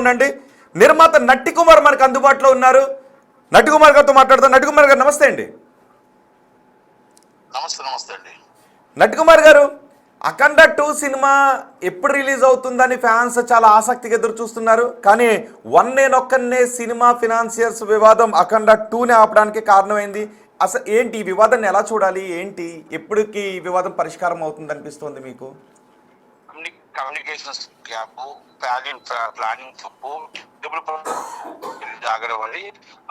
ఉండండి. నిర్మాత నట్టి కుమార్ మనకు అందుబాటులో ఉన్నారు. నట్టి కుమార్ గారితో మాట్లాడతాం. నట్టి కుమార్ గారు నమస్తే అండి. నమస్తే అండి. నట్టి కుమార్ గారు, అఖండ 2 సినిమా ఎప్పుడు రిలీజ్ అవుతుందని ఫ్యాన్స్ చాలా ఆసక్తిగా ఎదురు చూస్తున్నారు. కానీ ఒక్కనే సినిమా ఫినాన్సియర్స్ వివాదం అఖండ 2ని ఆపడానికి కారణమైంది. అసలు ఏంటి ఈ వివాదాన్ని ఎలా చూడాలి, ఏంటి ఎప్పటికి ఈ వివాదం పరిష్కారం అవుతుంది అనిపిస్తుంది మీకు? కమ్యూనికేషన్స్ గ్యాప్, ప్లానింగ్ తప్పు, జాగ్రత్త,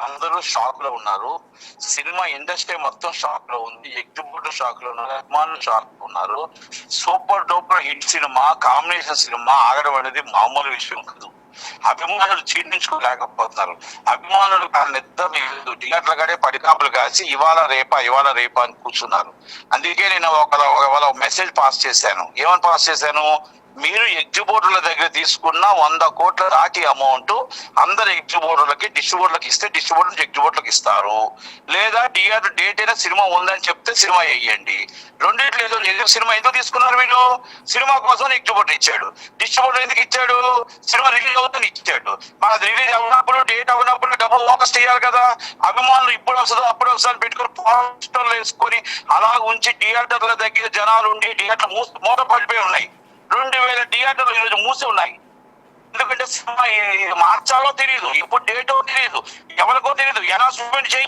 అందరూ షాక్ లో ఉన్నారు. సినిమా ఇండస్ట్రీ మొత్తం షాక్ లో ఉంది. ఎగ్జిబ్యూటర్ షాక్ లో ఉన్నారు, అభిమానులు షాక్ లో ఉన్నారు. Super duper hit cinema, combination cinema ఆగడం అనేది మామూలు విషయం కాదు. అభిమానులు చీర్ణించుకోలేకపోతున్నారు. అభిమానులు నిద్ర థియేటర్ల గడే పడికాపులు కాసి ఇవాళ రేపా అని కూర్చున్నారు. అందుకే నేను ఒక మెసేజ్ పాస్ చేశాను. ఏమని పాస్ చేశాను? మీరు ఎగ్జిబ్యూటర్ల దగ్గర తీసుకున్న 100 కోట్ల దాటి అమౌంట్ అందరు ఎగ్జిబ్యూటర్లకి, డిస్ట్రిబ్యూటర్లకు ఇస్తే డిస్ట్రిబ్యూటర్ ఎగ్జిబ్యూటర్లకు ఇస్తారు. లేదా థియేటర్ డేట్ అయినా సినిమా ఉందని చెప్తే సినిమా వేయండి. రెండింటిలో సినిమా ఎందుకు తీసుకున్నారు? వీళ్ళు సినిమా కోసం ఎగ్జిబ్యూటర్ ఇచ్చాడు, డిస్ట్రిబ్యూటర్ ఎందుకు ఇచ్చాడు? సినిమా రిలీజ్ అవుతుంది ఇచ్చాడు. మనది రిలీజ్ అవునప్పుడు, డేట్ అవునప్పుడు డబ్బులు ఫోకస్ చేయాలి కదా. అభిమానులు ఇప్పుడు వస్తుందో అప్పుడు ఒకసారి పెట్టుకుని పోస్టర్లు వేసుకొని అలా ఉంచి థియేటర్ల దగ్గర జనాలు ఉండి థియేటర్ మూత పడిపోయి ఉన్నాయి. 2000 థియేటర్లు ఈరోజు మూసి ఉన్నాయి. ఎందుకంటే సినిమా మార్చాలో తెలియదు, ఇప్పుడు డేటో తెలియదు, ఎవరికో తెలియదు. ఎలా సస్పెండ్ చేయి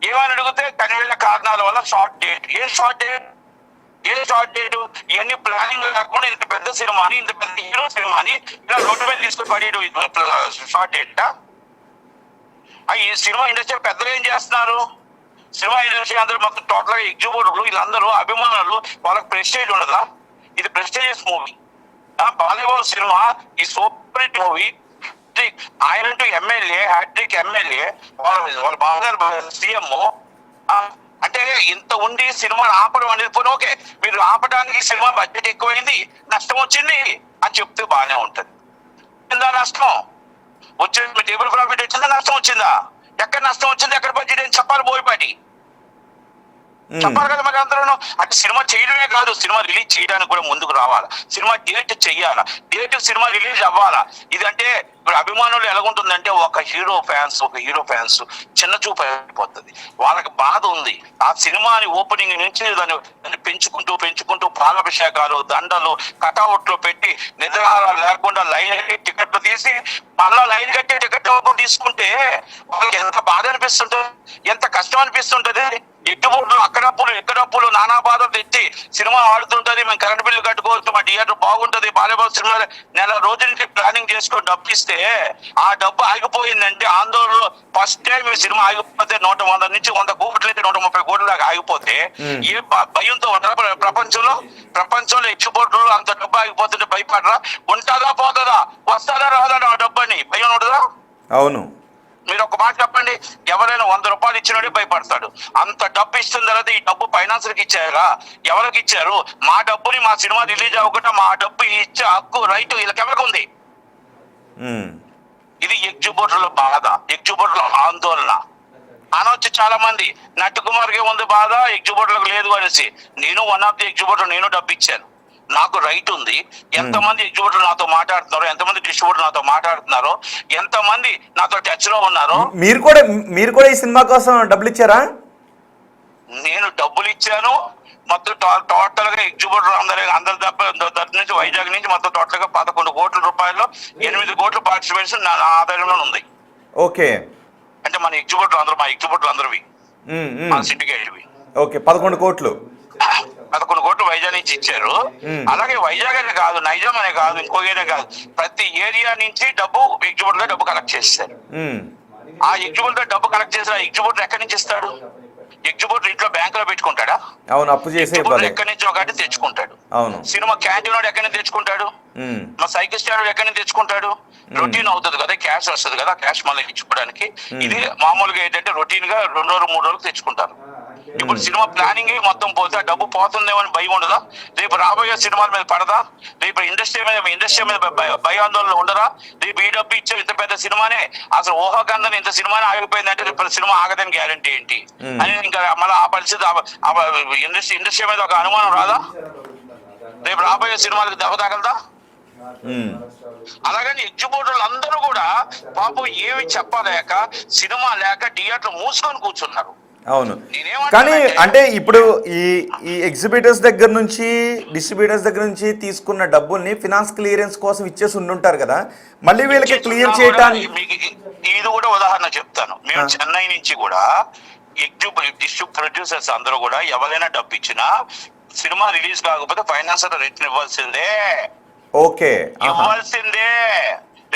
ఏమని అడిగితే కనివేళ కారణాల వల్ల షార్ట్ డేట్. ఏ షార్ట్ డేట్? ఇవన్నీ ప్లానింగ్ లేకుండా ఇంత పెద్ద సినిమాని, ఇంత పెద్ద హీరో సినిమాని ఇలా రోడ్డు మీద తీసుకొని పడేయడం షార్ట్ డేట్. ఈ సినిమా ఇండస్ట్రీ పెద్దలు ఏం చేస్తున్నారు? సినిమా ఇండస్ట్రీ అందరూ మొత్తం టోటల్ గా ఎగ్జిబ్యూటర్లు వీళ్ళందరూ అభిమానులు, వాళ్ళకి ప్రెస్టేజ్ ఉండదా? ఇది ప్రెస్టీజియస్ మూవీ. బాలీవుడ్ సినిమా ఈ సూపర్ హిట్ మూవీ. ఆయన ఎమ్మెల్యే, హ్యాట్రిక్ ఎమ్మెల్యే, వాళ్ళ బావగారు సీఎం. అంటే ఇంత ఉండి సినిమా ఆపడం అనేది పోనీ ఓకే, మీరు ఆపడానికి సినిమా బడ్జెట్ ఎక్కువైంది, నష్టం వచ్చింది అని చెప్తే బాగానే ఉంటది. నష్టం వచ్చింది, టేబుల్ ప్రాఫిట్ వచ్చిందా, నష్టం వచ్చిందా? ఎక్కడ నష్టం వచ్చింది, ఎక్కడ బడ్జెట్ అని చెప్పాలి. బోయపాటి చెప్పాలి కదా మరి అందరూ. అంటే సినిమా చేయడమే కాదు, సినిమా రిలీజ్ చేయడానికి కూడా ముందుకు రావాలా, సినిమా డేట్ చెయ్యాలా, డేట్ సినిమా రిలీజ్ అవ్వాలా. ఇదంటే ఇప్పుడు అభిమానులు ఎలాగుంటుందంటే ఒక హీరో ఫ్యాన్స్ చిన్న చూపు అయిపోతుంది. వాళ్ళకి బాధ ఉంది. ఆ సినిమాని ఓపెనింగ్ నుంచి దాన్ని పెంచుకుంటూ పాలాభిషేకాలు, దండలు, కటౌట్లు పెట్టి నిద్రాహారాలు లేకుండా లైన్ కట్టి టికెట్లు తీసి మళ్ళా లైన్ కట్టి టికెట్ తీసుకుంటే వాళ్ళకి ఎంత బాధ అనిపిస్తుంటది, ఎంత కష్టం అనిపిస్తుంటది. ఎగ్జిబ్యూటర్లు ఎక్కడప్పులు నానా బాధలు తెచ్చి సినిమా ఆడుతుంటది. మేము కరెంట్ బిల్లు కట్టుకోవచ్చు, మా థియేటర్ బాగుంటది, బాలీవుడ్ సినిమా నెల రోజుల నుంచి ప్లానింగ్ చేసుకొని డబ్బు ఇస్తే ఆ డబ్బు ఆగిపోయిందంటే ఆందోళనలో ఫస్ట్ టైం ఈ సినిమా ఆగిపోతే 100 నుంచి 100 కోట్లు అయితే 130 కోట్ల దాకా ఆగిపోతే ఏ భయంతో ఉంటారా? ప్రపంచంలో ఎగ్జిబ్యూటర్లు అంత డబ్బు ఆగిపోతుంటే భయపడరా? ఉంటుందా పోతుందా, వస్తుందా రాదా ఆ డబ్బు అని భయం ఉండదా? అవును. మీరు ఒక మాట చెప్పండి, ఎవరైనా 100 రూపాయలు ఇచ్చినోడే భయపడతాడు. అంత డబ్బు ఇస్తున్న తర్వాత ఈ డబ్బు ఫైనాన్సర్కి ఇచ్చారా? ఎవరికి ఇచ్చారు? మా డబ్బుని మా సినిమా రిలీజ్ అవ్వకుండా మా డబ్బు ఇచ్చే హక్కు, రైట్ వీళ్ళకి ఎవరికి ఉంది? ఇది ఎగ్జిబ్యూటర్ల బాధ, ఎగ్జిబ్యూటర్ల ఆందోళన. అనొచ్చు చాలా మంది, నట్టి కుమార్కి ఉంది బాధ, ఎగ్జిబ్యూటర్లకు లేదు అనేసి. నేను వన్ ఆఫ్ ది ఎగ్జిబ్యూటర్, నేను డబ్బు ఇచ్చాను, నాకు రైట్ ఉంది. ఎంతమంది ఎగ్జిబ్యూటర్ నాతో మాట్లాడుతున్నారో, ఎంతమంది డిస్ట్రిబ్యూటర్ నాతో మాట్లాడుతున్నారో, ఎంతమంది నాతో టచ్ లో ఉన్నారో. మీరు కూడా ఈ సినిమా కోసం డబ్బులు ఇచ్చారా? నేను డబ్బులు ఇచ్చాను. మొత్తం టోటల్ గా ఎగ్జిబ్యూటర్ అందరి దగ్గర నుంచి వైజాగ్ నుంచి మొత్తం టోటల్ గా 11 కోట్ల రూపాయలు, 8 కోట్ల పార్టిసిపేషన్ నా ఆదాయంలో ఉంది. ఓకే. అంటే మన ఎగ్జిబ్యూటర్ అందరూ, మా ఎగ్జిబ్యూటర్ అందరివి, మా సిండికేట్వి. ఓకే, 11 కోట్లు వైజాగ్ నుంచి ఇచ్చారు. అలాగే వైజాగ్ అనే కాదు, నైజాం అనే కాదు, ఇంకో ఏరియా కాదు, ప్రతి ఏరియా నుంచి ఎగ్జిబ్యూటర్ డబ్బు కలెక్ట్ చేస్తారు. ఆ ఎగ్జిబ్యూటర్ డబ్బు కలెక్ట్ చేసి ఆ ఎగ్జిబ్యూటర్ ఎక్కడి నుంచి ఇస్తాడు? ఎగ్జిబ్యూటర్ ఇంట్లో బ్యాంక్ లో పెట్టుకుంటాడా? అవును, అప్పు చేసి ఎక్కడి నుంచి ఒకటి తెచ్చుకుంటాడు. అవును. సినిమా క్యాంటీన్ వాడు ఎక్కడి నుంచి తెచ్చుకుంటాడు? మా సైకిల్ స్టాండ్ ఎక్కడి నుంచి తెచ్చుకుంటాడు? రొటీన్ అవుతుంది కదా, క్యాష్ వస్తుంది కదా, క్యాష్ మళ్ళీ ఇచ్చుకోవడానికి. ఇది మామూలుగా ఏంటంటే రొటీన్ గా 2 రోజులు 3 రోజులు తెచ్చుకుంటారు. ఇప్పుడు సినిమా ప్లానింగ్ మొత్తం పోతే ఆ డబ్బు పోతుందేమో అని భయం ఉండదా? రేపు రాబోయే సినిమాల మీద పడదా? రేపు ఇండస్ట్రీ మీద భయాందోళన ఉండదా? రేపు ఈ డబ్బు ఇచ్చే ఇంత పెద్ద సినిమానే అసలు ఊహాకందని ఇంత సినిమానే ఆగిపోయిందంటే రేపు సినిమా ఆగదని గ్యారంటీ ఏంటి అని ఇంకా మళ్ళీ ఆ పరిస్థితి ఇండస్ట్రీ మీద ఒక అనుమానం రాదా? రేపు రాబోయే సినిమాలకు దెబ్బ తగలదా? అలాగని ఎగ్జిబ్యూటర్లు అందరూ పాపం ఏమి చెప్పలేక సినిమా లేక థియేటర్ మూసుకొని కూర్చున్నారు. అవును, కానీ అంటే ఇప్పుడు ఈ ఎగ్జిబిటర్స్ దగ్గర నుంచి డిస్ట్రిబ్యూటర్స్ దగ్గర నుంచి తీసుకున్న డబ్బుల్ని ఫినాన్స్ క్లియరెన్స్ కోసం ఇచ్చేసి ఉండుంటారు కదా, మళ్ళీ వీళ్ళకి క్లియర్ చేయడానికి మీకు ఇది కూడా ఉదాహరణ చెప్తాను. మేము చెన్నై నుంచి కూడా ప్రొడ్యూసర్స్ అందరూ కూడా ఎవరైనా డబ్బు ఇచ్చినా సినిమా రిలీజ్ కాకపోతే ఫైనాన్షియల్ రిటర్న్ ఇవ్వాల్సిందే. ఓకే, ఇవ్వాల్సిందే,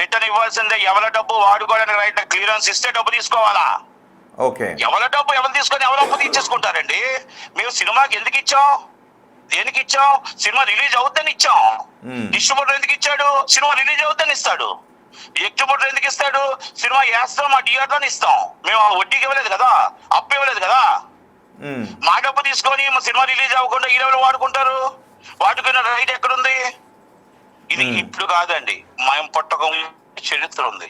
రిటర్న్ ఇవ్వాల్సిందే. ఎవరి డబ్బు వాడుకోవడానికి రైట్ క్లియరెన్స్ ఇస్తే డబ్బు తీసుకోవాలా. ఓకే, ఎవరి డబ్బు ఎవరు తీసుకొని ఎవరు అప్పు తీసేసుకుంటారండి. మేము సినిమాకి ఎందుకు ఇచ్చాం, దేనికి ఇచ్చాం? సినిమా రిలీజ్ అవుద్దని ఇచ్చాం. డిస్ట్రిబ్యూటర్ ఎందుకు ఇచ్చాడు? సినిమా రిలీజ్ అవుద్దని ఇస్తాడు. ఎగ్జిబ్యూటర్ ఎందుకు ఇస్తాడు? సినిమా వేస్తాం మా థియేటర్ ఇస్తాం. మేము వడ్డీకి ఇవ్వలేదు కదా, అప్పు ఇవ్వలేదు కదా. మా డబ్బు తీసుకొని మా సినిమా రిలీజ్ అవ్వకుండా ఈ లెవెల్ వాడుకుంటారు. వాడుకున్న రైట్ ఎక్కడుంది? ఇది ఇప్పుడు కాదండి, మేము పుట్టక చరిత్ర ఉంది.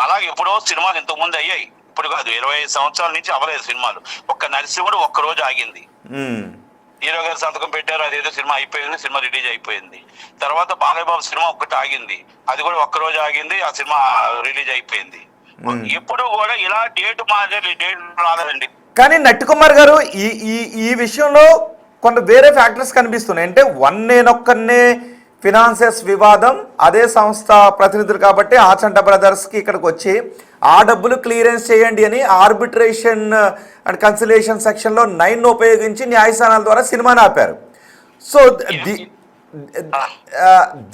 అలాగే ఎప్పుడో సినిమాలు ఇంతకు ముందు అయ్యాయి, ఇప్పుడు కాదు. 25 సంవత్సరాల నుంచి అవ్వలేదు సినిమాలు. ఒక్క నరసింహుడు ఒక్క రోజు ఆగింది. హీరో గారు సంతకం పెట్టారు, అదేదో సినిమా అయిపోయింది, సినిమా రిలీజ్ అయిపోయింది. తర్వాత బాలయ్య బాబు సినిమా ఒక్కటి ఆగింది, అది కూడా ఒక్క రోజు ఆగింది, ఆ సినిమా రిలీజ్ అయిపోయింది. ఎప్పుడు కూడా ఇలా డేట్ మారేది, డేట్ రాలేదండి. కానీ నట్టి కుమార్ గారు ఈ విషయంలో కొంత వేరే ఫ్యాక్టర్స్ కనిపిస్తున్నాయి. అంటే నేనొక్కనే ఫినాన్సెస్ వివాదం, అదే సంస్థ ప్రతినిధులు కాబట్టి ఆచంట బ్రదర్స్కి ఇక్కడికి వచ్చి ఆ డబ్బులు క్లియరెన్స్ చేయండి అని ఆర్బిట్రేషన్ అండ్ కన్సిలేషన్ సెక్షన్లో 9 ఉపయోగించి న్యాయస్థానాల ద్వారా సినిమాని ఆపారు. సో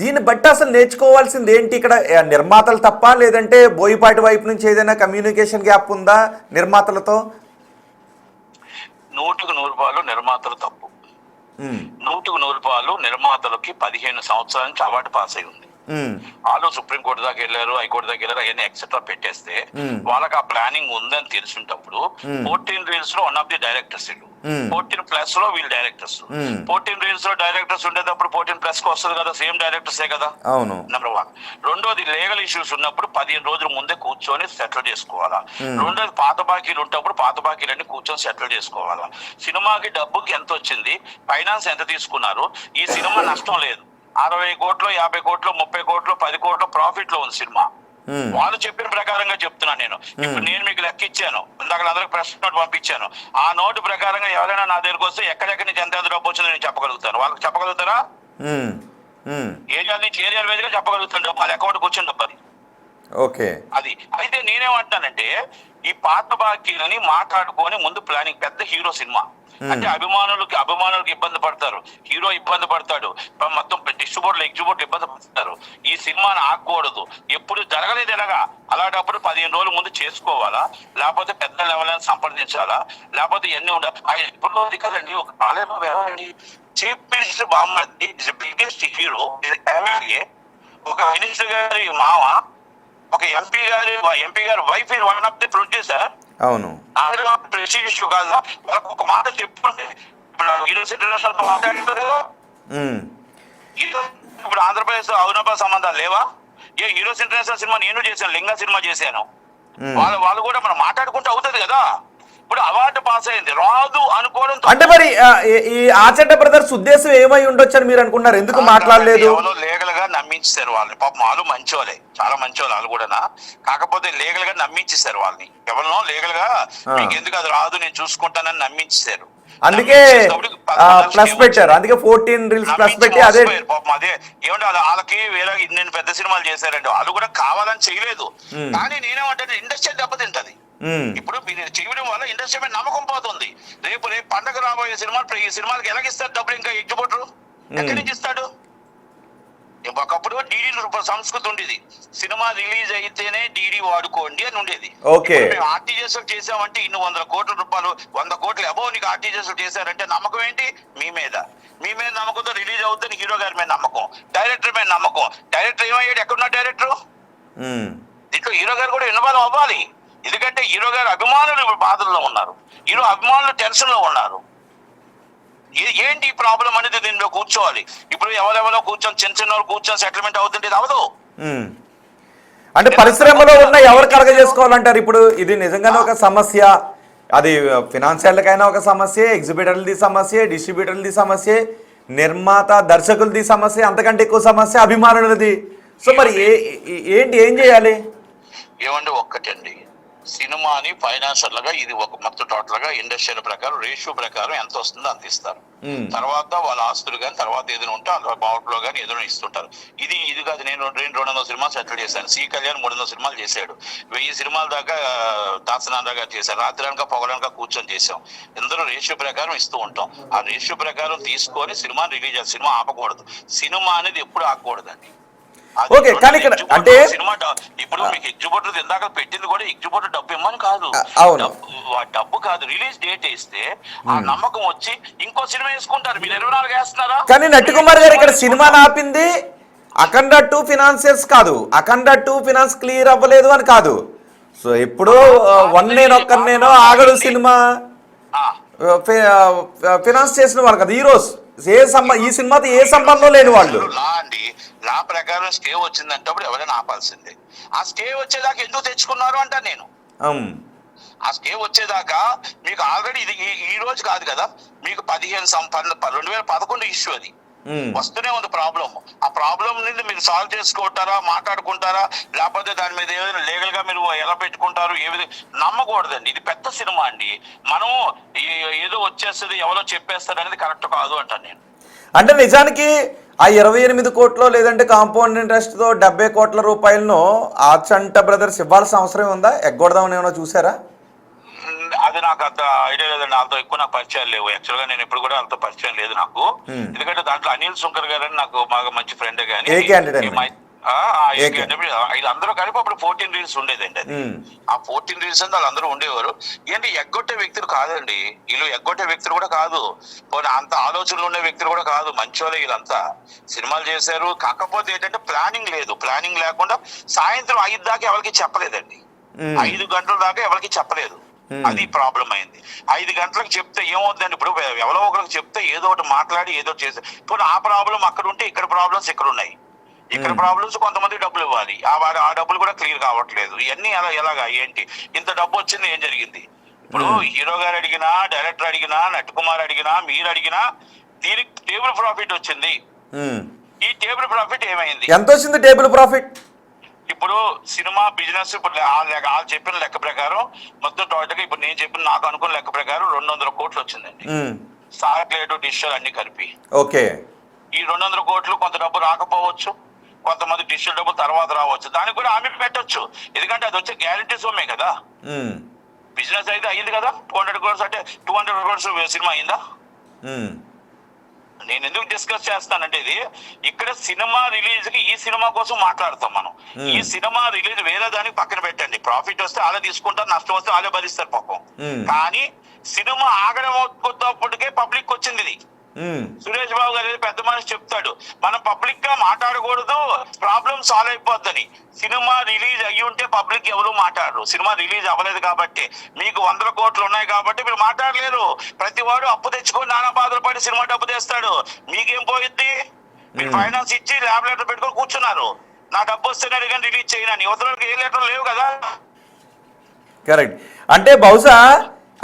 దీన్ని బట్టి అసలు నేర్చుకోవాల్సింది ఏంటి? ఇక్కడ నిర్మాతలు తప్ప, లేదంటే బోయిపాటి వైపు నుంచి ఏదైనా కమ్యూనికేషన్ గ్యాప్ ఉందా నిర్మాతలతో? 100% నిర్మాతలు తప్పు. 100% నిర్మాతలకి 15 సంవత్సరాల నుంచి అవార్డు పాస్ అయి ఉంది. వాళ్ళు సుప్రీంకోర్టు దాకా వెళ్ళారు, హైకోర్టు దాకా వెళ్ళారు, అవన్నీ ఎక్సెట్రా పెట్టేస్తే వాళ్ళకి ఆ ప్లానింగ్ ఉందని తెలిసినప్పుడు 14 రీల్స్ లో వన్ ఆఫ్ ది డైరెక్టర్స్, 14+ లో వీళ్ళు డైరెక్టర్స్. 14 రీల్స్ లో డైరెక్టర్స్ ఉండేటప్పుడు 14+ కి వస్తుంది కదా, సేమ్ డైరెక్టర్సే కదా. అవును, నెంబర్ 1. రెండోది లీగల్ ఇష్యూస్ ఉన్నప్పుడు 15 రోజుల ముందే కూర్చొని సెటిల్ చేసుకోవాలా. రెండోది పాత బాకీలు ఉన్నప్పుడు పాత బాకీలన్నీ కూర్చొని సెటిల్ చేసుకోవాలా. సినిమాకి డబ్బుకి ఎంత వచ్చింది, ఫైనాన్స్ ఎంత తీసుకున్నారు, ఈ సినిమా నష్టం లేదు. 60 కోట్లు, 50 కోట్లు, 30 కోట్లు, 10 కోట్లు ప్రాఫిట్ లో ఉంది సినిమా. వాళ్ళు చెప్పిన ప్రకారంగా చెప్తున్నాను నేను. ఇప్పుడు నేను మీకు లెక్క ఇచ్చాను, ఇందాక అందరికి ప్రశ్న నోట్ పంపించాను. ఆ నోటు ప్రకారంగా ఎవరైనా నా దగ్గరకు వస్తే ఎక్కడెక్కడి నుంచి ఎంత డబ్బు వచ్చిందో నేను చెప్పగలుగుతాను. వాళ్ళకి చెప్పగలుగుతారా? ఏరియా నుంచి ఏరియా వేదిగా చెప్పగలుగుతాను. వాళ్ళ అకౌంట్కి వచ్చిన డబ్బు అది. ఓకే, అది అయితే నేనేమంటానంటే, ఈ పాత బాకీలని మాట్లాడుకొని ముందు ప్లానింగ్. పెద్ద హీరో సినిమా అంటే అభిమానులకి ఇబ్బంది పడతారు, హీరో ఇబ్బంది పడతాడు, మొత్తం డిస్ట్రిబ్యూటర్లు ఎగ్జిబ్యూటర్లు ఇబ్బంది పడతారు. ఈ సినిమాని ఆగకూడదు, ఎప్పుడు జరగలేదు ఎలాగా. అలాంటప్పుడు 15 రోజుల ముందు చేసుకోవాలా, లేకపోతే పెద్ద లెవెల్ సంప్రదించాలా, లేకపోతే ఇవన్నీ ఉండాలి. ఇప్పుడు కదండి, ఒక కాలేజీ చీఫ్ మినిస్టర్ బామ్మర్ది బిగ్గెస్ట్ హీరో, ఒక మినిస్టర్ గారి మామ, ఒక ఎంపీ గారి wife is one of the producer. అవును, ప్రెస్టీజ్ ఇష్యూ కాదా? వాళ్ళకి ఒక మాట చెప్పుకుంటే ఇప్పుడు యూనివర్సిటీ మాట్లాడుతారు కదా. ఇప్పుడు ఆంధ్రప్రదేశ్ అవినాభ సంబంధాలు లేవా? హీరోస్ ఇంటర్నేషనల్ సినిమా నేను చేశాను, లింగా సినిమా చేశాను. వాళ్ళు కూడా మనం మాట్లాడుకుంటే అవుతుంది కదా. ఇప్పుడు అవార్డు పాస్ అయింది, రాదు అనుకోవడం అంటే మరి ఈ ఆచంట బ్రదర్స్ ఉద్దేశం ఏమై ఉండొచ్చు అని మీరు అనుకున్నారు? ఎందుకు మాట్లాడలేదు? లీగల్ గా నమ్మించారు వాళ్ళని. పాపం వాళ్ళు మంచోళ్ళే, చాలా మంచోళ్ళు వాళ్ళు కూడా. కాకపోతే లీగల్ గా నమ్మించేశారు వాళ్ళని. ఎవరినో లీగల్ గా మీకు ఎందుకు అది రాదు నేను చూసుకుంటానని నమ్మించేశారు. అందుకే ప్లస్ పెట్టారు, అందుకే 14 రీల్స్ ప్లస్ పెట్టి అదే పాపం అదే ఏమంటే వాళ్ళకి వేరే నేను పెద్ద సినిమాలు చేశారంటే వాళ్ళు కూడా కావాలని చేయలేదు. కానీ నేనేమంటే ఇండస్ట్రీ దెబ్బతింటది. ఇప్పుడు మీరు చేయడం వల్ల ఇండస్ట్రీ మీద నమ్మకం పోతుంది. రేపు పండగ రాబోయే సినిమాలు ఈ సినిమాకి ఎలాగిస్తారు డబ్బులు? ఇంకా ఎగ్జిబ్యూటర్ ఎక్కడి నుంచి ఇస్తాడు? ఒకప్పుడు డీడీ సంస్కృతి ఉండేది, సినిమా రిలీజ్ అయితేనే డీడీ వాడుకోండి అని ఉండేది. మేము ఆర్టీజీఎస్ చేసామంటే ఇన్ని 100 కోట్ల రూపాయలు, 100 కోట్లు అబోవ్ నీకు ఆర్టీజీఎస్ చేశారంటే నమ్మకం ఏంటి? మీ మీద నమ్మకంతో రిలీజ్ అవుతుందని హీరో గారి మీద నమ్మకం, డైరెక్టర్ మీద నమ్మకం. డైరెక్టర్ ఏమయ్యాడు? ఎక్కడున్నా డైరెక్టర్? దీంట్లో హీరో గారు కూడా ఇన్వాల్వ్ అవ్వాలి. ఎందుకంటే హీరో గారు అభిమానులు బాధల్లో ఉన్నారు, హీరో అభిమానులు టెన్షన్ లో ఉన్నారు. ఏంటి ప్రాబ్లం అనేది దీనిలో కూర్చోవాలి. ఇప్పుడు ఎవరెవరో కూర్చొని చిన్న కూర్చొని సెటిల్మెంట్ అవుతుంటే అవదు. అంటే పరిశ్రమలో ఉన్న ఎవరు కలగ చేసుకోవాలంటారు? ఇప్పుడు ఇది నిజంగానే ఒక సమస్య. అది ఫినాన్షియల్కైనా ఒక సమస్య, ఎగ్జిబిటర్లది సమస్య, డిస్ట్రిబ్యూటర్లది సమస్య, నిర్మాత దర్శకులది సమస్య, అంతకంటే ఎక్కువ సమస్య అభిమానులది. సో మరి ఏం చేయాలి? ఏమంటే ఒక్కటండి, సినిమాని ఫైనాన్షియల్ గా ఇది ఒక మొత్తం టోటల్ గా ఇండస్ట్రియల్ ప్రకారం రేషియో ప్రకారం ఎంత వస్తుందో అంత ఇస్తారు. తర్వాత వాళ్ళ ఆస్తులు కానీ తర్వాత ఏదైనా ఉంటే వాళ్ళ బావుట్లో కానీ ఏదైనా ఇస్తుంటారు. ఇది కాదు, నేను 200 సినిమాలు సెటిల్ చేశాను. సి కళ్యాణ్ 300 సినిమాలు చేశాడు. 1000 సినిమాల దాకా దాసనాథ గారు చేశారు. రాత్రనక పొగలనక కూర్చొని చేసాం. ఇందులో రేషియో ప్రకారం ఇస్తూ ఉంటాం. ఆ రేషియో ప్రకారం తీసుకొని సినిమాని రిలీజ్ చేయాలి. సినిమా ఆపకూడదు. సినిమా అనేది ఎప్పుడు ఆగకూడదండి. ఓకే, కానీ ఇక్కడ అంటే సినిమా ఇప్పుడు మీకు ఎగ్జిబిటర్ ఇందాక పెట్టింది కూడా ఎగ్జిబిటర్ డబ్బు ఇమ్మని కాదు, డబ్బు కాదు, రిలీజ్ డేట్ వేస్తే ఆ నమ్మకం వచ్చి ఇంకో సినిమా వేసుకుంటారు. మీరు 24 వేస్తున్నారా? కానీ నట్టికుమార్ గారు ఇక్కడ సినిమా ఆపింది అఖండ 2 ఫినాన్సియర్స్ కాదు, అఖండ 2 ఫినాన్స్ క్లియర్ అవ్వలేదు అని కాదు. సో ఎప్పుడో వన్ నేనో ఆగడు సినిమా ఫినాన్స్ చేసిన వాళ్ళు కదా హీరోస్. ఈ సినిమాతో ఏ సంబంధం లేని వాళ్ళు. లా ప్రకారం స్టే వచ్చిందంటే ఎవరైనా ఆపాల్సిందే. ఆ స్టే వచ్చేదాకా ఎందుకు తెచ్చుకున్నారు అంటా నేను. ఆ స్టే వచ్చేదాకా మీకు ఆల్రెడీ ఇది ఈ రోజు కాదు కదా, మీకు 2011 ఇష్యూ అది వస్తూనే ఉంది ప్రాబ్లం. ఆ ప్రాబ్లం నుండి మీరు సాల్వ్ చేసుకుంటారా, మాట్లాడుకుంటారా, లేకపోతే దాని మీద ఏదైనా లీగల్ గా మీరు ఎలా పెట్టుకుంటారు, ఏ విధంగా నమ్మకూడదండి. ఇది పెద్ద సినిమా అండి. మనం ఏదో వచ్చేస్తుంది ఎవరో చెప్పేస్తారు అనేది కరెక్ట్ కాదు అంటాను నేను. అంటే నిజానికి ఆ 28 కోట్లు లేదంటే కాంపౌండ్ ఇంట్రెస్ట్ తో 70 కోట్ల రూపాయలను ఆచంట బ్రదర్స్ ఇవ్వాల్సిన అవసరం ఉందా? ఎగ్గొడదామని ఏమైనా చూసారా? అది నాకు అంత ఐడియా లేదండి. వాళ్ళతో ఎక్కువ నాకు పరిచయాలు లేవు. యాక్చువల్ గా నేను ఎప్పుడు కూడా వాళ్ళతో పరిచయం లేదు నాకు. ఎందుకంటే దాంట్లో అనిల్ శంకర్ గారు అని నాకు బాగా మంచి ఫ్రెండే. కానీ వీళ్ళందరూ కలిపి అప్పుడు 14 రీల్స్ ఉండేదండి. అది ఆ 14 రీల్స్ అని వాళ్ళందరూ ఉండేవారు. ఏంటి ఎగ్గొట్టే వ్యక్తులు కాదండి వీళ్ళు, ఎగ్గొట్టే వ్యక్తులు కూడా కాదు, అంత ఆలోచనలు ఉండే వ్యక్తులు కూడా కాదు, మంచి వాళ్ళే వీళ్ళంతా. సినిమాలు చేశారు. కాకపోతే ఏంటంటే ప్లానింగ్ లేదు. ప్లానింగ్ లేకుండా సాయంత్రం 5 దాకా ఎవరికి చెప్పలేదండి. 5 గంటల దాకా ఎవరికి చెప్పలేదు. అది ప్రాబ్లం అయింది. 5 గంటలకు చెప్తే ఏమవుతుందండి, ఇప్పుడు ఎవరో ఒకరికి చెప్తే ఏదో ఒకటి మాట్లాడి ఏదో చేసి ఇప్పుడు ఆ ప్రాబ్లం అక్కడ ఉంటే ఇక్కడ ప్రాబ్లమ్స్ ఇక్కడ ఉన్నాయి. ఇక్కడ ప్రాబ్లమ్స్ కొంతమంది డబ్బులు ఇవ్వాలి, ఆ డబ్బులు కూడా క్లియర్ కావట్లేదు. ఇవన్నీ ఎలాగా ఏంటి, ఇంత డబ్బు వచ్చింది ఏం జరిగింది? ఇప్పుడు హీరో గారు అడిగినా, డైరెక్టర్ అడిగినా, నట్కుమార్ అడిగినా, మీరు అడిగినా దీనికి టేబుల్ ప్రాఫిట్ వచ్చింది. ఈ టేబుల్ ప్రాఫిట్ ఏమైంది? ఎంత వచ్చింది టేబుల్ ప్రాఫిట్? ఇప్పుడు సినిమా బిజినెస్ ఇప్పుడు వాళ్ళు చెప్పిన లెక్క ప్రకారం మొత్తం టోటల్ గా ఇప్పుడు నేను చెప్పిన నాకు అనుకున్న లెక్క ప్రకారం 200 కోట్లు వచ్చిందండి. సాటిలైట్ డిజిటల్ అన్ని కలిపి. ఓకే, ఈ 200 కోట్లు కొంత డబ్బు రాకపోవచ్చు, కొంతమంది డిజిటల్ డబ్బు తర్వాత రావచ్చు. దానికి కూడా హామీ పెట్టొచ్చు, ఎందుకంటే అది వచ్చే గ్యారంటీ సొమ్మే కదా. బిజినెస్ అయితే అయ్యింది కదా. 200 crores అంటే 200 crores సినిమా అయిందా? నేను ఎందుకు డిస్కస్ చేస్తానంటే ఇది ఇక్కడ సినిమా రిలీజ్ కి ఈ సినిమా కోసం మాట్లాడతాం మనం. ఈ సినిమా రిలీజ్ వేరే దానికి పక్కన పెట్టండి. ప్రాఫిట్ వస్తే వాళ్ళే తీసుకుంటారు, నష్టం వస్తే వాళ్ళే భరిస్తారు పాపం. కానీ సినిమా ఆగడం అవుతున్నప్పటికే పబ్లిక్ వచ్చింది ఇది. సురేష్ బాబు గారు పెద్ద మనిషి చెప్తాడు, మనం పబ్లిక్ గా మాట్లాడకూడదు, ప్రాబ్లం సాల్వ్ అయిపోద్దని. సినిమా రిలీజ్ అయ్యి ఉంటే పబ్లిక్ ఎవరు మాట్లాడరు. సినిమా రిలీజ్ అవ్వలేదు కాబట్టి, మీకు 100 కోట్లు ఉన్నాయి కాబట్టి మీరు మాట్లాడలేరు. ప్రతి వాడు అప్పు తెచ్చుకొని నానా బాధలు పడి సినిమా డబ్బు తెస్తాడు. మీకేం పోయిద్ది? మీరు ఫైనాన్స్ ఇచ్చి ల్యాబ్ లెటర్ పెట్టుకొని కూర్చున్నారు. నా డబ్బు వస్తేనే కానీ రిలీజ్ చేయనని. యువతలకు ఏ లెటర్ లేవు కదా. కరెక్ట్. అంటే బహుశా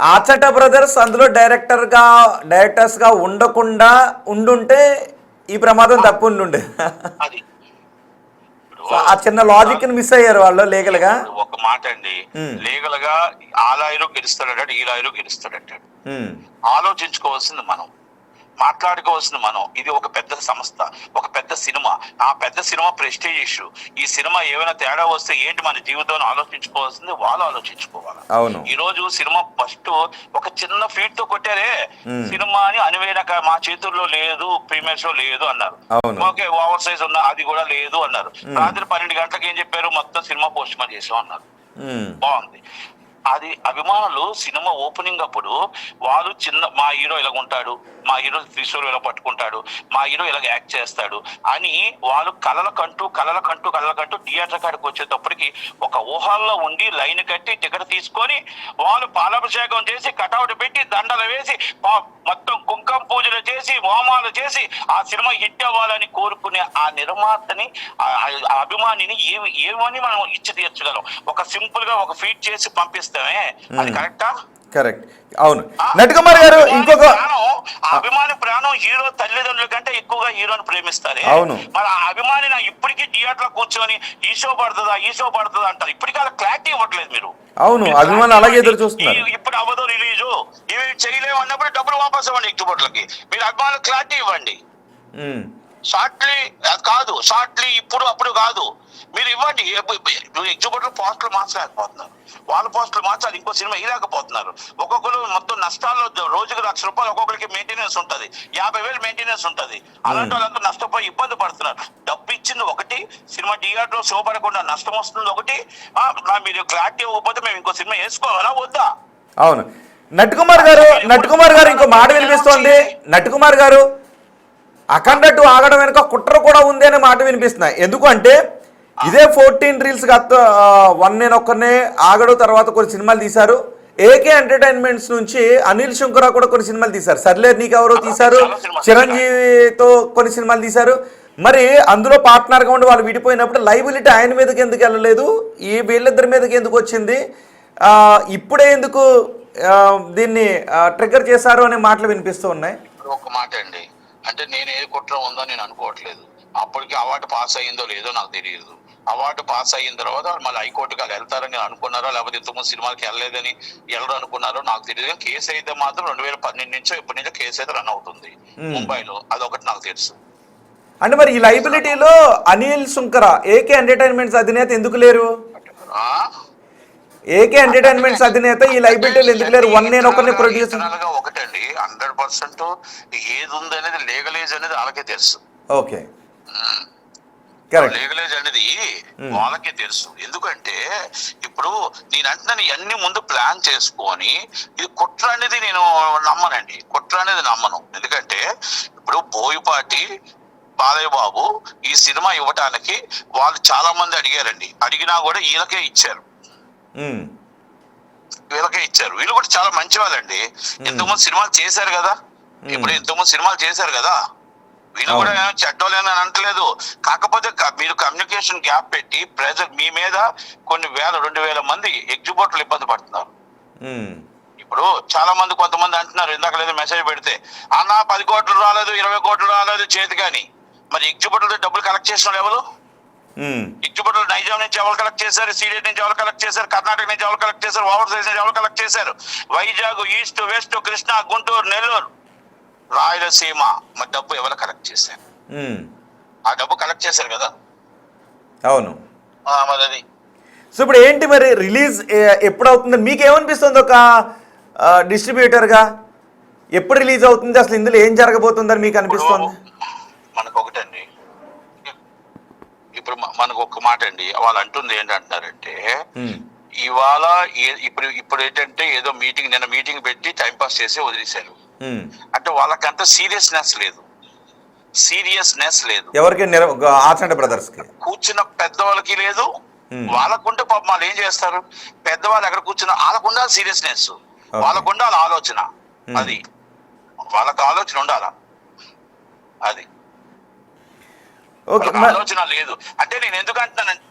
ఆచట బ్రదర్స్ అందులో డైరెక్టర్స్ గా ఉండకుండా ఉండుంటే ఈ ప్రమాదం తప్పు ఉండుండే. ఆ చిన్న లాజిక్ ని మిస్ అయ్యారు వాళ్ళు లీగల్ గా. ఒక మాట అండి, లీగల్ గా ఆ లాయరు గెలుస్తాడంటాడు, ఈ లాయరు గెలుస్తాడంటాడు. ఆలోచించుకోవాల్సింది మనం, మాట్లాడుకోవాల్సింది మనం. ఇది ఒక పెద్ద సంస్థ, ఒక పెద్ద సినిమా. ఆ పెద్ద సినిమా ప్రెస్టీజ్ ఇష్యూ. ఈ సినిమా ఏమైనా తేడా వస్తే ఏంటి మన జీవితంలో ఆలోచించుకోవాల్సింది వాళ్ళు ఆలోచించుకోవాలి. ఈ రోజు సినిమా ఫస్ట్ ఒక చిన్న ఫీట్ తో కొట్టారే సినిమా అని అనివేనక మా చేతుల్లో లేదు, ప్రీమియర్ షో లేదు అన్నారు. ఓకే, ఓవర్ సైజ్ ఉన్న అది కూడా లేదు అన్నారు. రాత్రి 12 గంటలకు ఏం చెప్పారు, మొత్తం సినిమా పోస్ట్ పోన్ చేసాం అన్నారు. బాగుంది. అది అభిమానులు సినిమా ఓపెనింగ్ అప్పుడు వాళ్ళు మా హీరో ఇలా ఉంటాడు, మా హీరో త్రిశూర్ ఇలా పట్టుకుంటాడు, మా హీరో ఇలా యాక్ట్ చేస్తాడు అని వాళ్ళు కలలకంటూ థియేటర్ కాడికి వచ్చేటప్పటికి ఒక ఊహాల్లో ఉండి లైన్ కట్టి టికెట్ తీసుకొని వాళ్ళు పాలాభిషేకం చేసి కటౌట్ పెట్టి దండలు వేసి మొత్తం కుంకుమ పూజలు చేసి హోమాలు చేసి ఆ సినిమా హిట్ అవ్వాలని కోరుకునే ఆ నిర్మాతని, ఆ అభిమానిని ఏమని మనం ఇచ్చి తీర్చగలం? ఒక సింపుల్ గా ఒక ఫీట్ చేసి పంపిస్తామే, అది కరెక్టా? కరెక్ట్. అవును. నటికుమార్ గారు ఇంకొక అభిమాని ప్రాణం హీరో తల్లిదండ్రుల కంటే ఎక్కువగా హీరోని ప్రేమిస్తారు. అవును. మరి ఆ అభిమాని నా ఇప్పటికీ థియేటర్ లో కూర్చొని ఈ షో పడుతుందా అంటారు. ఇప్పటికీ అలా క్లారిటీ ఇవ్వట్లేదు మీరు. అవును, అభిమానులు అలాగే ఎదురు చూస్తున్నారు. ఇప్పుడు అవ్వదు రిలీజు, ఇవి చేయలేము అన్నప్పుడు డబ్బులు వాపస్ ఇవ్వండి ఎగ్జిబిటర్లకి. మీరు అభిమానులు క్లారిటీ ఇవ్వండి. షార్ట్లీ కాదు, షార్ట్లీ ఇప్పుడు అప్పుడు కాదు, మీరు ఇవ్వండి. ఎగ్జిబిటర్ పోస్టులు మార్చలేకపోతున్నారు, వాళ్ళ పోస్టులు మార్చాలి, ఇంకో సినిమా వేయలేకపోతున్నారు. ఒక్కొక్కరు మొత్తం నష్టాల్లో రోజుకు ₹1,00,000 ఒక్కొక్కరికి మెయింటెనెన్స్ ఉంటుంది, 50,000 మెయింటెనెన్స్ ఉంటుంది. అలాంటి వాళ్ళంతా నష్టపోయి ఇబ్బంది పడుతున్నారు. డబ్బు ఇచ్చింది ఒకటి, సినిమా థియేటర్ లో షో పడకుండా నష్టం వస్తుంది ఒకటి. మీరు క్లారిటీ ఇవ్వకపోతే మేము ఇంకో సినిమా వేసుకోవాలా వద్దా? అవును. నటికుమార్ గారు ఇంకో మాట వినిపిస్తోంది. నటికుమార్ గారు అఖండ 2 ఆగడం వెనుక కుట్ర కూడా ఉంది అనే మాట వినిపిస్తున్నాయి. ఎందుకంటే ఇదే 14 రీల్స్ 1 నేను ఒక్కనే ఆగడు తర్వాత కొన్ని సినిమాలు తీశారు. ఏకే ఎంటర్టైన్మెంట్స్ నుంచి అనిల్ శంకర కూడా కొన్ని సినిమాలు తీశారు. సర్లేరు నీకెవరో తీశారు, చిరంజీవితో కొన్ని సినిమాలు తీశారు. మరి అందులో పార్ట్నర్గా ఉండి వాళ్ళు విడిపోయినప్పుడు లైబిలిటీ ఆయన మీదకి ఎందుకు వెళ్ళలేదు, ఈ వీళ్ళిద్దరి మీదకి ఎందుకు వచ్చింది, ఇప్పుడే ఎందుకు దీన్ని ట్రిగ్గర్ చేశారు అనే మాటలు వినిపిస్తూ ఉన్నాయి. ఒక మాట అండి, అంటే నేను ఏ కుట్ర ఉందో నేను అనుకోవట్లేదు. అప్పటికి అవార్డు పాస్ అయ్యిందో లేదో నాకు తెలియదు. అవార్డు పాస్ అయిన తర్వాత మళ్ళీ హైకోర్టుకి వాళ్ళు వెళ్తారని అనుకున్నారో, లేకపోతే ఇంతకుముందు సినిమాకి వెళ్ళలేదని ఎవరు అనుకున్నారో నాకు తెలియదు. కేసు అయితే మాత్రం 2012 నుంచో ఎప్పటి నుంచో కేసు అయితే రన్ అవుతుంది ముంబైలో, అదొకటి నాకు తెలుసు. అంటే మరి ఈ లైబిలిటీలో అనిల్ శంకర ఏకే ఎంటర్టైన్మెంట్స్ అధినేత ఎందుకు లేరు? ఏకే ఎంటర్టైన్మెంట్స్ అధినేత ఈ లైబిలిటీలు ఎందుకు లేరు? 1 నేను ఒక్కనే ప్రొడ్యూసర్ ఒకటండి, 100% ఏది ఉంది అనేది లీగలైజ్ అనేది వాళ్ళకే తెలుసు. ఓకే, లీగలైజ్ అనేది వాళ్ళకే తెలుసు. ఎందుకంటే ఇప్పుడు నేను అంటున్నాను ఇవన్నీ ముందు ప్లాన్ చేసుకొని, ఇది కుట్ర అనేది నేను నమ్మనండి, కుట్ర అనేది నమ్మను. ఎందుకంటే ఇప్పుడు బోయపాటి బాలయ్య బాబు ఈ సినిమా ఇవ్వటానికి వాళ్ళు చాలా మంది అడిగారండి, అడిగినా కూడా వీళ్ళకే ఇచ్చారు. వీళ్ళు కూడా చాలా మంచి వాళ్ళండి. ఇంతకుముందు సినిమాలు చేశారు కదా, వీళ్ళు కూడా చెడ్డోలేని అనట్లేదు. కాకపోతే మీరు కమ్యూనికేషన్ గ్యాప్ పెట్టి ప్రెజర్ మీ మీద కొన్ని 2,000 మంది ఎగ్జిబిటర్లు ఇబ్బంది పడుతున్నారు. ఇప్పుడు చాలా మంది కొంతమంది అంటున్నారు, ఇందాక లేదు మెసేజ్ పెడితే, అన్న 10 కోట్లు రాలేదు, 20 కోట్లు రాలేదు చేతి, కానీ మరి ఎగ్జిబిటర్లు డబ్బులు కలెక్ట్ చేసిన ఎవరు? ఎగ్జిబిటర్లు నైజాం నుంచి ఎవరు కలెక్ట్ చేశారు, సీడెడ్ నుంచి ఎవరు కలెక్ట్ చేశారు, కర్ణాటక నుంచి ఎవరు కలెక్ట్ చేశారు, ఓవర్ సైజ్ నుంచి ఎవరు కలెక్ట్ చేశారు, వైజాగ్, ఈస్ట్, వెస్ట్, కృష్ణా, గుంటూరు, నెల్లూరు, రాయలసీమ, మరి డబ్బు ఎవరు కలెక్ట్ చేశారు? ఆ డబ్బు కలెక్ట్ చేశారు కదా. అవును, మరి అది. సో ఇప్పుడు ఏంటి మరి రిలీజ్ ఎప్పుడు అవుతుంది? మీకు ఏమనిపిస్తుంది ఒక డిస్ట్రిబ్యూటర్గా? ఎప్పుడు రిలీజ్ అవుతుంది, అసలు ఇందులో ఏం జరగబోతుందని మీకు అనిపిస్తుంది? మనకు ఒకటండి, ఇప్పుడు మనకు ఒక మాట అండి, వాళ్ళు అంటుంది ఏంటంటున్నారంటే ఇవాళ ఇప్పుడు ఏంటంటే ఏదో నిన్న మీటింగ్ పెట్టి టైంపాస్ చేసి వదిలేశారు. అంటే వాళ్ళకంత సీరియస్నెస్ లేదు. ఎవరికి? ఆచంట బ్రదర్స్ కి కూర్చున్న పెద్దవాళ్ళకి లేదు, వాళ్ళకుంటే పాపం వాళ్ళు ఏం చేస్తారు, పెద్దవాళ్ళు ఎక్కడ కూర్చున్నా వాళ్ళకుండా సీరియస్నెస్, వాళ్ళకుండా ఆలోచన, అది వాళ్ళకి ఆలోచన ఉండాలా, అది ఆలోచన లేదు. అంటే నేను ఎందుకు అంటున్నానంటే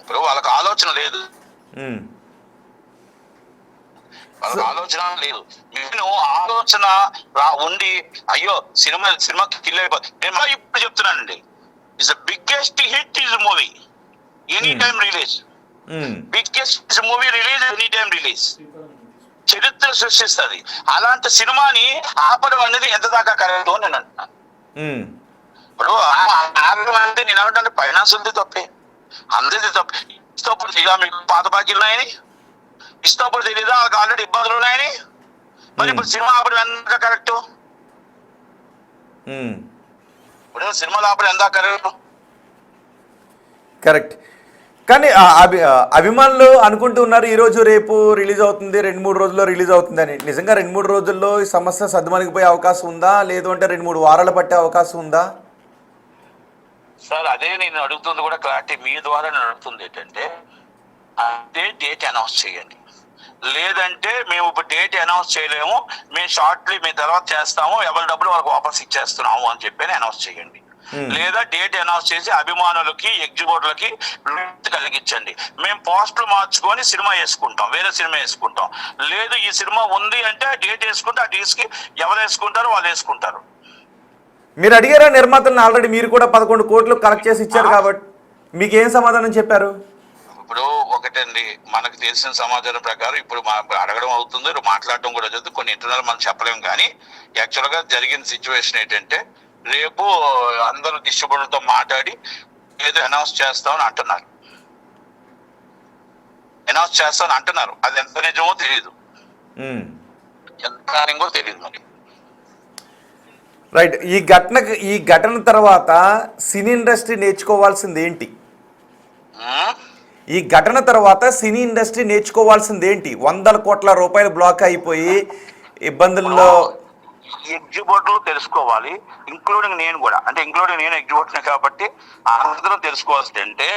ఇప్పుడు వాళ్ళకి ఆలోచన లేదు, నేను ఆలోచన ఉండి అయ్యో సినిమాకి కిల్ అయిపోతుంది. నేను ఇప్పుడు చెప్తున్నానండి, it's the biggest hit is movie any time release, biggest movie release any time release, చరిత్ర సృష్టిస్తుంది. అలాంటి సినిమాని ఆపడం అనేది ఎంత దాకా కరెక్ట్ అని నేను అంటున్నాను. ఇప్పుడు అంటే నేను ఏమంటే ఫైనాన్స్ ఉంది తప్పే, అందరిది తప్పే. ఇష్టప్పుడు ఇలా మీకు పాత బాకీలు ఉన్నాయని, ఇష్టప్పుడు తెలీదా వాళ్ళకి ఆల్రెడీ ఇబ్బందులు ఉన్నాయని, మరి ఇప్పుడు సినిమా ఆపడం ఎంత కరెక్ట్? ఇప్పుడు సినిమాలు ఆపడం ఎంత కరెక్ట్? కానీ అభిమానులు అనుకుంటూ ఉన్నారు ఈరోజు రేపు రిలీజ్ అవుతుంది, 2-3 రోజుల్లో రిలీజ్ అవుతుందని. నిజంగా 2-3 రోజుల్లో ఈ సమస్య సద్దుమణిగిపోయే అవకాశం ఉందా, లేదు అంటే 2-3 వారాలు పట్టే అవకాశం ఉందా? సార్ అదే నేను అడుగుతుంది కూడా క్లారిటీ మీ ద్వారా నేను అడుగుతుంది ఏంటంటే, అదే డేట్ అనౌన్స్ చేయండి. లేదంటే మేము ఇప్పుడు డేట్ అనౌన్స్ చేయలేము, మేము షార్ట్లీ మీ తర్వాత చేస్తాము, ఎవరి డబ్బులు వాళ్ళకి వాపస్ ఇచ్చేస్తున్నాము అని చెప్పి అనౌన్స్ చేయండి. లేదా డేట్ అనౌన్స్ చేసి అభిమానులకి ఎగ్జిబిటర్లకి కలిగించండి. మేము పోస్టులు మార్చుకొని సినిమా వేసుకుంటాం, వేరే సినిమా వేసుకుంటాం. లేదు ఈ సినిమా ఉంది అంటే డేట్ వేసుకుంటే ఆ డేట్స్ కి ఎవరు వేసుకుంటారో వాళ్ళు వేసుకుంటారు. మీరు అడిగారా నిర్మాతలను? ఆల్రెడీ మీరు కూడా 11 కోట్లు కలెక్ట్ చేసి ఇచ్చారు కాబట్టి మీకు ఏం సమాధానం చెప్పారు? ఇప్పుడు ఒకటండి, మనకు తెలిసిన సమాచారం ప్రకారం ఇప్పుడు అడగడం అవుతుంది, మాట్లాడడం కూడా జరుగుతుంది. కొన్ని ఇంటర్నల్ మనం చెప్పలేము. కానీ యాక్చువల్ గా జరిగిన సిచ్యువేషన్ ఏంటంటే, రేపు అందరూ డిస్ట్రిబ్యూటర్తో మాట్లాడి ఏదో అనౌన్స్ చేస్తామని అంటున్నారు. అది ఎంత నిజమో తెలియదు, ఎంత నిజమో తెలియదు మరి. రైట్. ఈ ఘటన తర్వాత సినీ ఇండస్ట్రీ నేర్చుకోవాల్సింది ఏంటి? ఈ ఘటన తర్వాత సినీ ఇండస్ట్రీ నేర్చుకోవాల్సింది ఏంటి? 100 కోట్ల రూపాయలు బ్లాక్ అయిపోయి ఇబ్బందుల్లో ఎగ్జిబిటర్ తెలుసుకోవాలి, ఇంక్లూడింగ్ నేను కూడా. అంటే ఇంక్లూడింగ్ నేను ఎగ్జిబిటర్ కాబట్టి అందరం తెలుసుకోవాల్సింది అంటే,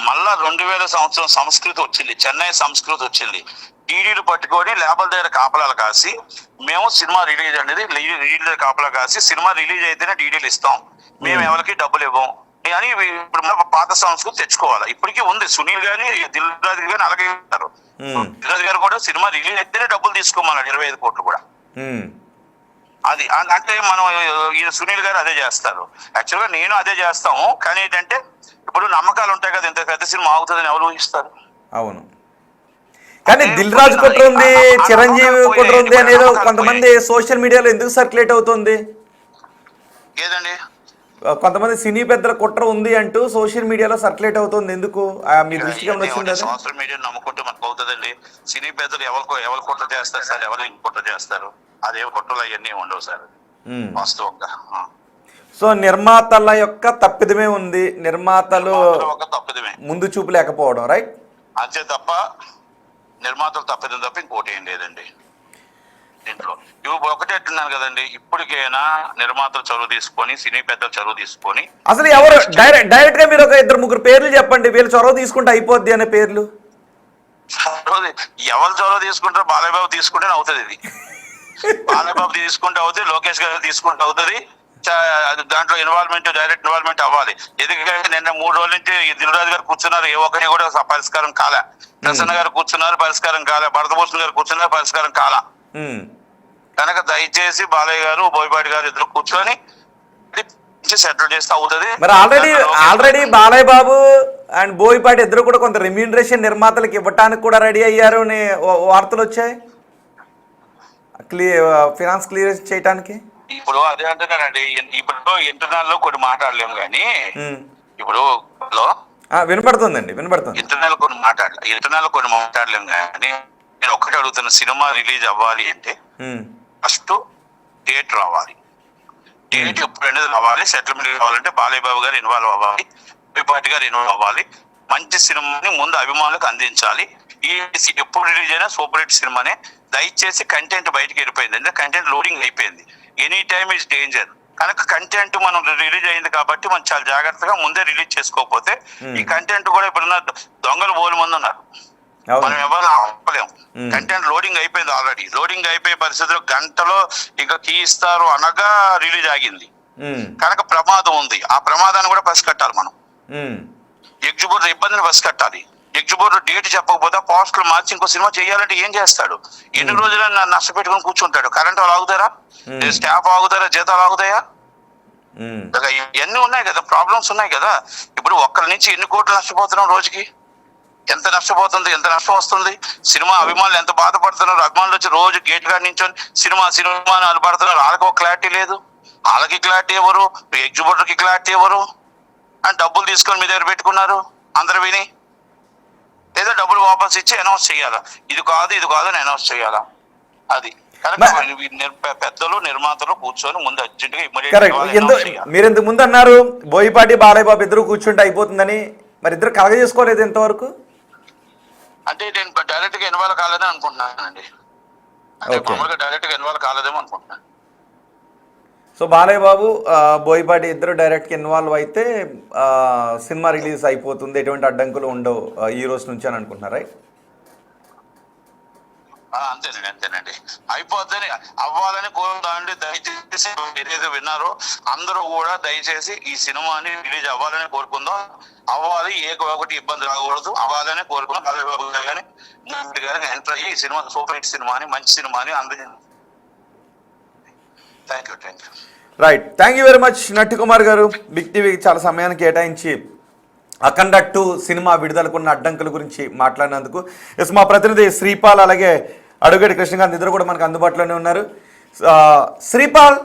మళ్ళా 2000 సంవత్సరం సంస్కృతి వచ్చింది, చెన్నై సంస్కృతి వచ్చింది. డీడీలు పట్టుకొని లేబర్ దగ్గర కాపలాలు కాసి మేము సినిమా రిలీజ్ అనేది డీడీల కాపలా కాసి సినిమా రిలీజ్ అయితేనే డీడీలు ఇస్తాం, మేము ఎవరికి డబ్బులు ఇవ్వం అని ఇప్పుడు పాత సంస్కృతి తెచ్చుకోవాలి. ఇప్పటికీ ఉంది. సునీల్ గాని దిల్ రాజు గాని అలాగే ఉంటారు. దిల్ రాజు గారు కూడా సినిమా రిలీజ్ అయితేనే డబ్బులు తీసుకోమన్నాడు, 25 కోట్లు కూడా. అది అంటే మనం ఈయన సునీల్ గారు అదే చేస్తారు. యాక్చువల్ గా నేను అదే చేస్తాము. కానీ ఏంటంటే ఇప్పుడు నమ్మకాలు ఉంటాయి కదా, ఇంత పెద్ద సినిమా అవుతుందని ఎవరు ఊహిస్తారు? అవును. కానీ దిల్ రాజు కుట్ర ఉంది, చిరంజీవి కుట్ర ఉంది అనేది కొంతమంది సోషల్ మీడియాలో ఎందుకు సర్క్యులేట్ అవుతుంది? ఏదండి, కొంతమంది సినీ పెద్దల కుట్ర ఉంది అంటూ సోషల్ మీడియాలో సర్క్యులేట్ అవుతుంది, ఎందుకు? మీ దృష్టికి వచ్చింది? సోషల్ మీడియా నమ్ముకుంటే మనకు అవుతుందండి. సినీ పెద్దలు ఎవరు కుట్ర చేస్తారు సార్, ఎవరు కుట్ర చేస్తారు? అదే కుట్రలు అవన్నీ ఉండవు సార్ వాస్తవంగా. సో నిర్మాతల యొక్క తప్పిదమే ఉంది, నిర్మాతలు తప్పిదమే, ముందు చూపు లేకపోవడం. రైట్. అంతే తప్ప నిర్మాతలు తప్పిదం తప్ప ఇంకోటి ఏం లేదండి దీంట్లో. ఇవి ఒకటే అంటున్నాను కదండి, ఇప్పటికైనా నిర్మాతలు చదువు తీసుకొని, సినీ పెద్దలు చదువు తీసుకొని, అసలు ఎవరు డైరెక్ట్ గా మీరు ఒక 2-3 పేర్లు చెప్పండి, వీళ్ళు చొరవ తీసుకుంటే అయిపోద్ది అనే పేర్లు. ఎవరు చొరవ తీసుకుంటారో బాలయ్య బాబు తీసుకుంటే అవుతుంది. ఇది బాలయ్య బాబు తీసుకుంటే అవుతుంది, లోకేష్ గారు తీసుకుంటే అవుతుంది. దాంట్లో డైరెక్ట్ ఇన్వాల్వ్మెంట్ అవ్వాలి. ఎందుకంటే నిన్న 3 రోజుల నుంచి దిల్ రాజు గారు కూర్చున్నారు, ఏ ఒక్కటి కూడా పరిష్కారం కాలే. ప్రసన్న గారు కూర్చున్నారు, పరిష్కారం కాలే. భరతభూషణ్ గారు కూర్చున్నారు, పరిష్కారం కాలా. కనుక దయచేసి బాలయ్య గారు, బోయపాటి గారు ఇద్దరు కూర్చొని సెటిల్ చేస్తే అవుతుంది. మరి ఆల్రెడీ బాలయ్య బాబు అండ్ బోయపాటి ఇద్దరు కూడా కొంత రెమ్యూనరేషన్ నిర్మాతలకు ఇవ్వటానికి కూడా రెడీ అయ్యారు అని వార్తలు వచ్చాయి, ఫినాన్స్ క్లియర్ చేయడానికి. ఇప్పుడు అదే అంటున్నానండి, ఇప్పుడు ఇంటర్నల్ లో కొన్ని మాట్లాడలేము కానీ ఇప్పుడు వినపడుతుందండి, వినపడుతుంది. ఇంటర్నల్ కొన్ని మాట్లాడలేము కానీ నేను ఒక్కటే అడుగుతున్న, సినిమా రిలీజ్ అవ్వాలి అంటే ఫస్ట్ డేట్ రావాలి. డేట్ ఎప్పుడు అనేది రావాలి. సెటిల్మెంట్ కావాలంటే బాలయ్య బాబు గారు ఇన్వాల్వ్ అవ్వాలి, బోయపాటి గారు ఇన్వాల్వ్ అవ్వాలి. మంచి సినిమాని ముందు అభిమానులకు అందించాలి. ఈ ఎప్పుడు రిలీజ్ అయినా సూపర్ హిట్ సినిమానే. దయచేసి కంటెంట్ బయటకు వెళ్ళిపోయింది, అంటే కంటెంట్ లోడింగ్ అయిపోయింది. Any time is danger. కనుక కంటెంట్ మనం రిలీజ్ అయింది కాబట్టి మనం చాలా జాగ్రత్తగా ముందే రిలీజ్ చేసుకోకపోతే ఈ కంటెంట్ కూడా ఇప్పుడున్న దొంగలు బోలు మంది ఉన్నారు, మనం ఎవరు ఆపలేము. కంటెంట్ లోడింగ్ అయిపోయింది ఆల్రెడీ. లోడింగ్ అయిపోయే పరిస్థితిలో గంటలో ఇంకా కీ ఇస్తారు అనగా రిలీజ్ ఆగింది. కనుక ప్రమాదం ఉంది. ఆ ప్రమాదాన్ని కూడా పసికట్టాలి మనం. ఎగ్జిబిటర్ ఇబ్బందిని పసికట్టాలి. ఎగ్జిబిటర్ డేట్ చెప్పకపోతే పోస్టులు మార్చి ఇంకో సినిమా చేయాలంటే ఏం చేస్తాడు? ఎన్ని రోజులైనా నష్టపెట్టుకుని కూర్చుంటాడు? కరెంట్ వాళ్ళు ఆగుతారా? స్టాఫ్ ఆగుతారా? జీతాలు ఆగుతాయా? ఇవన్నీ ఉన్నాయి కదా, ప్రాబ్లమ్స్ ఉన్నాయి కదా. ఇప్పుడు ఒక్కరి నుంచి ఎన్ని కోట్లు నష్టపోతున్నాం రోజుకి? ఎంత నష్టపోతుంది, ఎంత నష్టం వస్తుంది? సినిమా అభిమానులు ఎంత బాధపడుతున్నారు? అభిమానులు వచ్చి రోజు గేట్ కాడ నించొని సినిమా అని అలపడుతున్నారు. వాళ్ళకి ఒక క్లారిటీ లేదు. వాళ్ళకి క్లారిటీ ఎవరు? ఎగ్జిబిటర్ కి క్లారిటీ ఎవరు? అని డబ్బులు తీసుకొని మీ దగ్గర పెట్టుకున్నారు అందరు విని. లేదా డబ్బులు వాపస్ ఇచ్చి అనౌన్స్ చేయాలా, ఇది కాదు అని అనౌన్స్ చేయాలా? అది పెద్దలు నిర్మాతలు కూర్చొని ముందు అర్జెంట్ గా ఇమ్మీడియట్. మీరు ఇంతకు ముందు అన్నారు బోయపాటి బాలయ్య బాబు ఇద్దరు కూర్చుంటే అయిపోతుందని, మరి ఇద్దరు కలగ చేసుకోలేదు ఎంతవరకు? అంటే నేను డైరెక్ట్ గా ఇన్వాల్వ్ కాలేదని అనుకుంటున్నానండి. మామూలుగా డైరెక్ట్ గా ఇన్వాల్వ్ కాలేదేమో అనుకుంటున్నాను. సో బాలయ్య బాబు బోయపాటి ఇద్దరు డైరెక్ట్గా ఇన్వాల్వ్ అయితే సినిమా రిలీజ్ అయిపోతుంది, ఎటువంటి అడ్డంకులు ఉండవు ఈ రోజు నుంచి అని అనుకుంటున్నారా? అంతేనండి అయిపోద్దని అవ్వాలని కోరుతాండి. దయచేసి ఏదైతే విన్నారో అందరూ కూడా దయచేసి ఈ సినిమాని రిలీజ్ అవ్వాలని కోరుకుందాం. అవ్వాలి, ఒకటి ఇబ్బంది రాకూడదు, అవ్వాలని కోరుకుందాం. బాలబాబు గారు కానీ ఎంటర్ అయ్యి ఈ సినిమా సూపర్ హిట్ సినిమా అని, మంచి సినిమా అని అందరూ. Thank you. Right, thank you very much Natti Kumar గారు. బిగ్ టీవీకి చాలా సమయాన్ని కేటాయించి అఖండ 2 సినిమా విడుదలకున్న అడ్డంకుల గురించి మాట్లాడినందుకు. ఎస్, మా ప్రతినిధి శ్రీపాల్ అలాగే అడుగేటి కృష్ణకాంత్ ఇద్దరు కూడా మనకు అందుబాటులోనే ఉన్నారు. శ్రీపాల్,